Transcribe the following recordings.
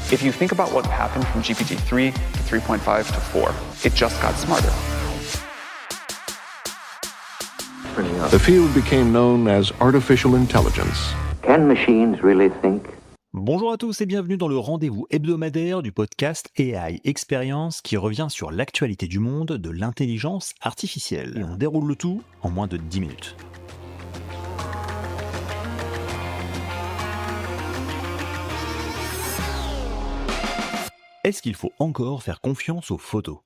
If you think about what happened from GPT-3 to 3.5 to 4, it just got smarter. The field became known as artificial intelligence. Can machines really think? Bonjour à tous et bienvenue dans le rendez-vous hebdomadaire du podcast AI Experience qui revient sur l'actualité du monde de l'intelligence artificielle. Et on déroule le tout en moins de 10 minutes. Est-ce qu'il faut encore faire confiance aux photos ?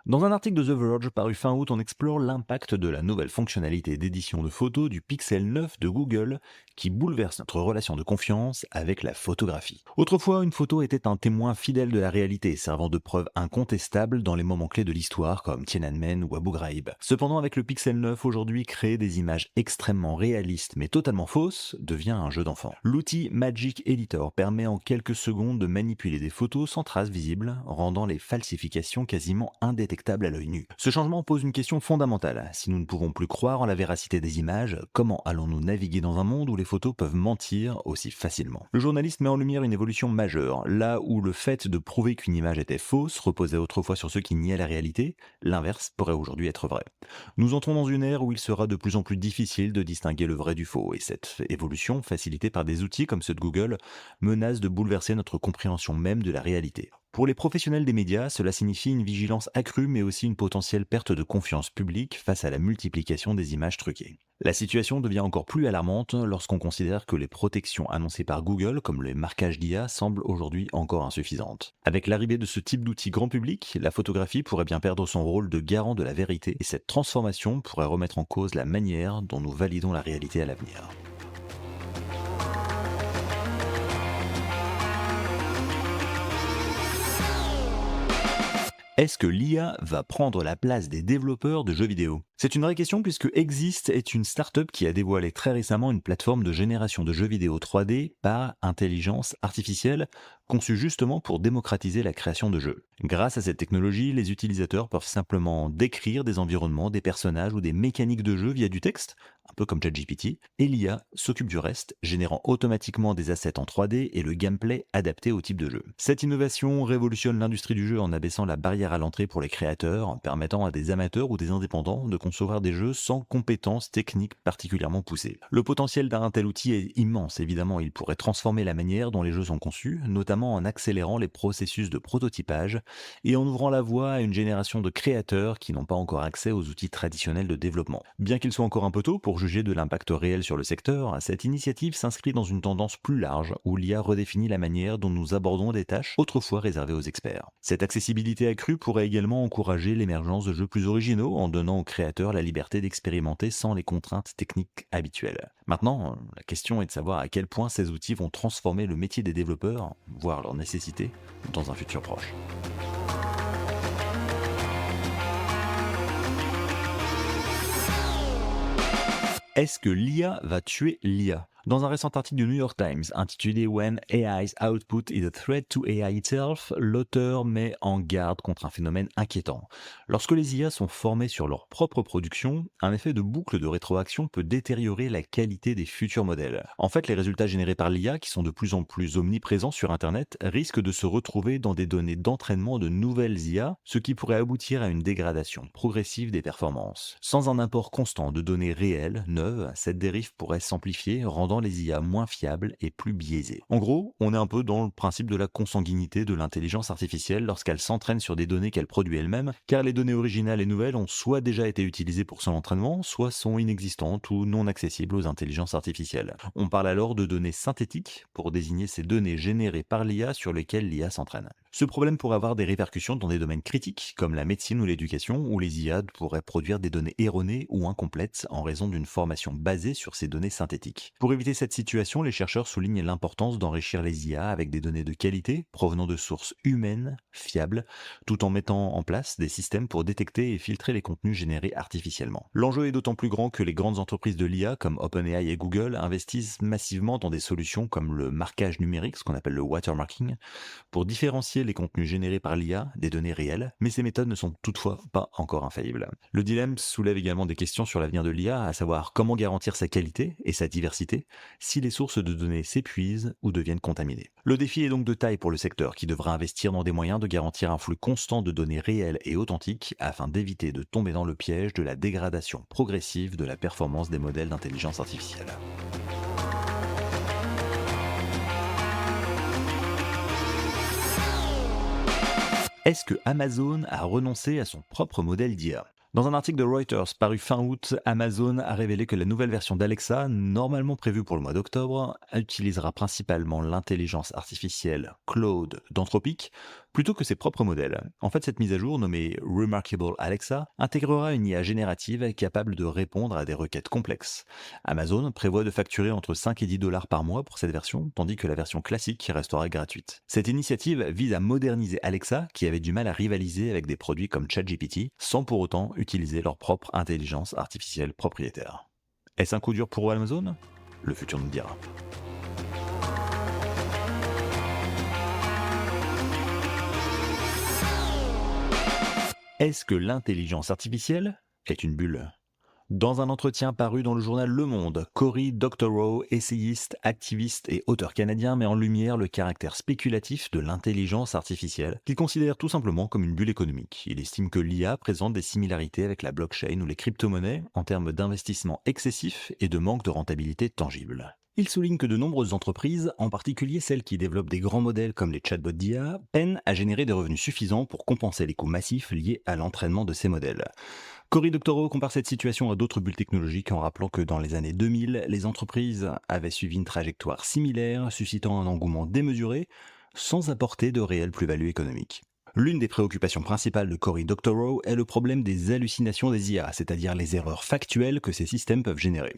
Dans un article de The Verge paru fin août, on explore l'impact de la nouvelle fonctionnalité d'édition de photos du Pixel 9 de Google qui bouleverse notre relation de confiance avec la photographie. Autrefois, une photo était un témoin fidèle de la réalité, servant de preuve incontestable dans les moments clés de l'histoire comme Tiananmen ou Abu Ghraib. Cependant, avec le Pixel 9 aujourd'hui, créer des images extrêmement réalistes mais totalement fausses devient un jeu d'enfant. L'outil Magic Editor permet en quelques secondes de manipuler des photos sans traces visibles, rendant les falsifications quasiment indétectables à l'œil nu. Ce changement pose une question fondamentale. Si nous ne pouvons plus croire en la véracité des images, comment allons-nous naviguer dans un monde où les photos peuvent mentir aussi facilement ? Le journaliste met en lumière une évolution majeure. Là où le fait de prouver qu'une image était fausse reposait autrefois sur ceux qui niaient la réalité, l'inverse pourrait aujourd'hui être vrai. Nous entrons dans une ère où il sera de plus en plus difficile de distinguer le vrai du faux, et cette évolution, facilitée par des outils comme ceux de Google, menace de bouleverser notre compréhension même de la réalité. Pour les professionnels des médias, cela signifie une vigilance accrue mais aussi une potentielle perte de confiance publique face à la multiplication des images truquées. La situation devient encore plus alarmante lorsqu'on considère que les protections annoncées par Google, comme le marquage d'IA, semblent aujourd'hui encore insuffisantes. Avec l'arrivée de ce type d'outil grand public, la photographie pourrait bien perdre son rôle de garant de la vérité et cette transformation pourrait remettre en cause la manière dont nous validons la réalité à l'avenir. Est-ce que l'IA va prendre la place des développeurs de jeux vidéo ? C'est une vraie question puisque Exist est une start-up qui a dévoilé très récemment une plateforme de génération de jeux vidéo 3D par intelligence artificielle conçue justement pour démocratiser la création de jeux. Grâce à cette technologie, les utilisateurs peuvent simplement décrire des environnements, des personnages ou des mécaniques de jeu via du texte, un peu comme ChatGPT, et l'IA s'occupe du reste, générant automatiquement des assets en 3D et le gameplay adapté au type de jeu. Cette innovation révolutionne l'industrie du jeu en abaissant la barrière à l'entrée pour les créateurs, permettant à des amateurs ou des indépendants de concevoir des jeux sans compétences techniques particulièrement poussées. Le potentiel d'un tel outil est immense, évidemment. Il pourrait transformer la manière dont les jeux sont conçus, notamment en accélérant les processus de prototypage et en ouvrant la voie à une génération de créateurs qui n'ont pas encore accès aux outils traditionnels de développement. Bien qu'il soit encore un peu tôt pour juger de l'impact réel sur le secteur, cette initiative s'inscrit dans une tendance plus large où l'IA redéfinit la manière dont nous abordons des tâches autrefois réservées aux experts. Cette accessibilité accrue pourrait également encourager l'émergence de jeux plus originaux en donnant aux créateurs la liberté d'expérimenter sans les contraintes techniques habituelles. Maintenant, la question est de savoir à quel point ces outils vont transformer le métier des développeurs, voire leur nécessité, dans un futur proche. Est-ce que l'IA va tuer l'IA ? Dans un récent article du New York Times intitulé When AI's Output is a Threat to AI Itself, l'auteur met en garde contre un phénomène inquiétant. Lorsque les IA sont formées sur leur propre production, un effet de boucle de rétroaction peut détériorer la qualité des futurs modèles. En fait, les résultats générés par l'IA, qui sont de plus en plus omniprésents sur Internet, risquent de se retrouver dans des données d'entraînement de nouvelles IA, ce qui pourrait aboutir à une dégradation progressive des performances. Sans un apport constant de données réelles, neuves, cette dérive pourrait s'amplifier, rendant les IA moins fiables et plus biaisées. En gros, on est un peu dans le principe de la consanguinité de l'intelligence artificielle lorsqu'elle s'entraîne sur des données qu'elle produit elle-même, car les données originales et nouvelles ont soit déjà été utilisées pour son entraînement, soit sont inexistantes ou non accessibles aux intelligences artificielles. On parle alors de données synthétiques pour désigner ces données générées par l'IA sur lesquelles l'IA s'entraîne. Ce problème pourrait avoir des répercussions dans des domaines critiques, comme la médecine ou l'éducation, où les IA pourraient produire des données erronées ou incomplètes en raison d'une formation basée sur ces données synthétiques. Pour éviter cette situation, les chercheurs soulignent l'importance d'enrichir les IA avec des données de qualité provenant de sources humaines, fiables, tout en mettant en place des systèmes pour détecter et filtrer les contenus générés artificiellement. L'enjeu est d'autant plus grand que les grandes entreprises de l'IA, comme OpenAI et Google, investissent massivement dans des solutions comme le marquage numérique, ce qu'on appelle le watermarking, pour différencier dissocier les contenus générés par l'IA des données réelles, mais ces méthodes ne sont toutefois pas encore infaillibles. Le dilemme soulève également des questions sur l'avenir de l'IA, à savoir comment garantir sa qualité et sa diversité si les sources de données s'épuisent ou deviennent contaminées. Le défi est donc de taille pour le secteur qui devra investir dans des moyens de garantir un flux constant de données réelles et authentiques afin d'éviter de tomber dans le piège de la dégradation progressive de la performance des modèles d'intelligence artificielle. Est-ce que Amazon a renoncé à son propre modèle d'IA ? Dans un article de Reuters paru fin août, Amazon a révélé que la nouvelle version d'Alexa, normalement prévue pour le mois d'octobre, utilisera principalement l'intelligence artificielle Claude d'Anthropic plutôt que ses propres modèles. En fait, cette mise à jour, nommée Remarkable Alexa, intégrera une IA générative capable de répondre à des requêtes complexes. Amazon prévoit de facturer entre 5 et 10 $ par mois pour cette version, tandis que la version classique restera gratuite. Cette initiative vise à moderniser Alexa, qui avait du mal à rivaliser avec des produits comme ChatGPT, sans pour autant utiliser leur propre intelligence artificielle propriétaire. Est-ce un coup dur pour Amazon ? Le futur nous le dira. Est-ce que l'intelligence artificielle est une bulle ? Dans un entretien paru dans le journal Le Monde, Cory Doctorow, essayiste, activiste et auteur canadien, met en lumière le caractère spéculatif de l'intelligence artificielle, qu'il considère tout simplement comme une bulle économique. Il estime que l'IA présente des similarités avec la blockchain ou les crypto-monnaies en termes d'investissement excessif et de manque de rentabilité tangible. Il souligne que de nombreuses entreprises, en particulier celles qui développent des grands modèles comme les chatbots d'IA, peinent à générer des revenus suffisants pour compenser les coûts massifs liés à l'entraînement de ces modèles. Cory Doctorow compare cette situation à d'autres bulles technologiques en rappelant que dans les années 2000, les entreprises avaient suivi une trajectoire similaire, suscitant un engouement démesuré, sans apporter de réelle plus-value économique. L'une des préoccupations principales de Cory Doctorow est le problème des hallucinations des IA, c'est-à-dire les erreurs factuelles que ces systèmes peuvent générer.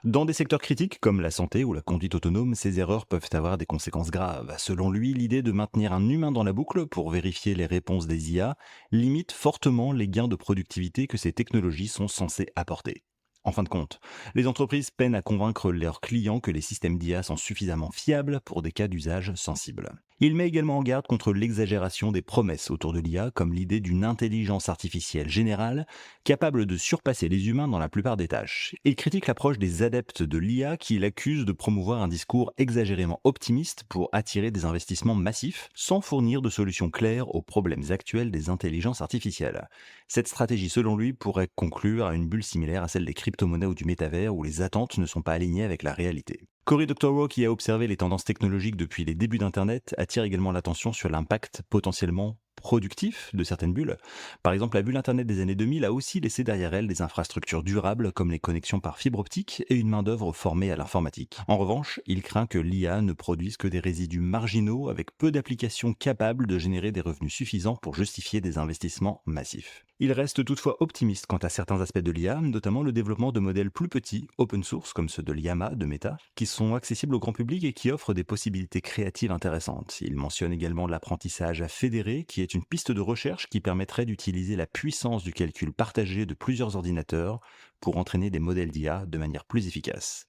Dans des secteurs critiques comme la santé ou la conduite autonome, ces erreurs peuvent avoir des conséquences graves. Selon lui, l'idée de maintenir un humain dans la boucle pour vérifier les réponses des IA limite fortement les gains de productivité que ces technologies sont censées apporter. En fin de compte, les entreprises peinent à convaincre leurs clients que les systèmes d'IA sont suffisamment fiables pour des cas d'usage sensibles. Il met également en garde contre l'exagération des promesses autour de l'IA, comme l'idée d'une intelligence artificielle générale capable de surpasser les humains dans la plupart des tâches. Il critique l'approche des adeptes de l'IA qui l'accusent de promouvoir un discours exagérément optimiste pour attirer des investissements massifs sans fournir de solutions claires aux problèmes actuels des intelligences artificielles. Cette stratégie, selon lui, pourrait conclure à une bulle similaire à celle des crypto-monnaies ou du métavers où les attentes ne sont pas alignées avec la réalité. Cory Doctorow, qui a observé les tendances technologiques depuis les débuts d'Internet, attire également l'attention sur l'impact potentiellement productif de certaines bulles. Par exemple, la bulle Internet des années 2000 a aussi laissé derrière elle des infrastructures durables comme les connexions par fibre optique et une main-d'œuvre formée à l'informatique. En revanche, il craint que l'IA ne produise que des résidus marginaux avec peu d'applications capables de générer des revenus suffisants pour justifier des investissements massifs. Il reste toutefois optimiste quant à certains aspects de l'IA, notamment le développement de modèles plus petits, open source, comme ceux de Llama de Meta, qui sont accessibles au grand public et qui offrent des possibilités créatives intéressantes. Il mentionne également l'apprentissage fédéré, qui est une piste de recherche qui permettrait d'utiliser la puissance du calcul partagé de plusieurs ordinateurs pour entraîner des modèles d'IA de manière plus efficace.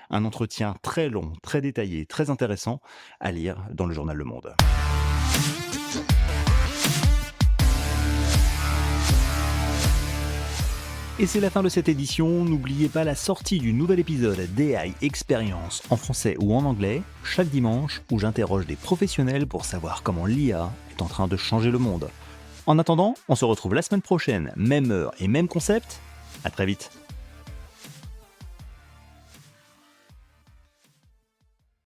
Un entretien très long, très détaillé, très intéressant à lire dans le journal Le Monde. Et c'est la fin de cette édition. N'oubliez pas la sortie du nouvel épisode d'AI Experience en français ou en anglais, chaque dimanche, où j'interroge des professionnels pour savoir comment l'IA est en train de changer le monde. En attendant, on se retrouve la semaine prochaine, même heure et même concept. À très vite.